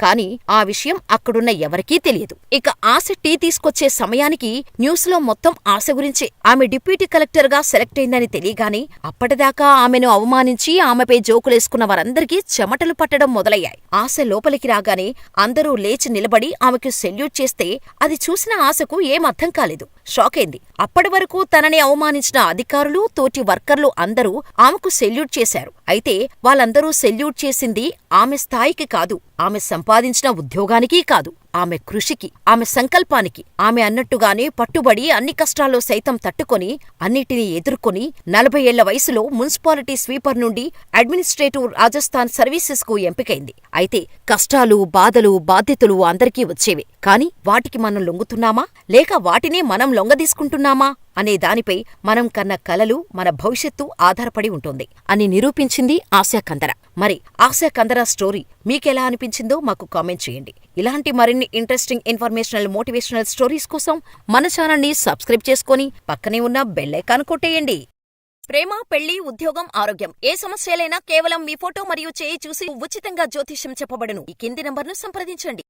కాని ఆ విషయం అక్కడున్న ఎవరికీ తెలియదు. ఇక ఆశ టీ తీసుకొచ్చే సమయానికి న్యూస్లో మొత్తం ఆశ గురించే. ఆమె డిప్యూటీ కలెక్టర్గా సెలెక్ట్ అయిందని తెలియగానే అప్పటిదాకా ఆమెను అవమానించి ఆమెపై జోకులేసుకున్న వారందరికీ చెమటలు పట్టడం మొదలయ్యాయి. ఆశ లోపలికి రాగానే అందరూ లేచి నిలబడి ఆమెకు సెల్యూట్ చేస్తే అది చూసిన ఆశకు ఏం అర్థం కాలేదు. షాకైంది. అప్పటివరకు తనని అవమానించిన అధికారులు, తోటి వర్కర్లు అందరూ ఆమెకు సెల్యూట్ చేశారు. అయితే వాళ్ళందరూ సెల్యూట్ చేసింది ఆమె స్థాయికి కాదు, ఆమె సంపాదించిన ఉద్యోగానికీ కాదు, ఆమె కృషికి, ఆమె సంకల్పానికి. ఆమె అన్నట్టుగానే పట్టుబడి అన్ని కష్టాల్లో సైతం తట్టుకొని అన్నిటినీ ఎదుర్కొని 40 ఏళ్ల వయసులో మున్సిపాలిటీ స్వీపర్ నుండి అడ్మినిస్ట్రేటివ్ రాజస్థాన్ సర్వీసెస్కు ఎంపికైంది. అయితే కష్టాలు, బాధలు, బాధ్యతలు అందరికీ వచ్చేవే. కాని వాటికి మనం లొంగుతున్నామా, లేక వాటినే మనం లొంగదీసుకుంటున్నామా అనే దానిపై మనం కన్న కలలు, మన భవిష్యత్తు ఆధారపడి ఉంటుంది అని నిరూపించింది ఆశా కందర. మరి ఆశా కందర స్టోరీ మీకెలా అనిపించిందో మాకు కామెంట్ చేయండి. ఇలాంటి మరిన్ని ఇంట్రెస్టింగ్, ఇన్ఫర్మేషనల్, మోటివేషనల్ స్టోరీస్ కోసం మన ఛానల్ని సబ్స్క్రైబ్ చేసుకొని పక్కనే ఉన్న బెల్ ఐకాన్ కొట్టేయండి. ప్రేమ, పెళ్లి, ఉద్యోగం, ఆరోగ్యం ఏ సమస్యలైనా కేవలం మీ ఫోటో మరియు చేయి చూసి ఉచితంగా జ్యోతిష్యం చెప్పబడును. ఈ కింది నంబర్ను సంప్రదించండి.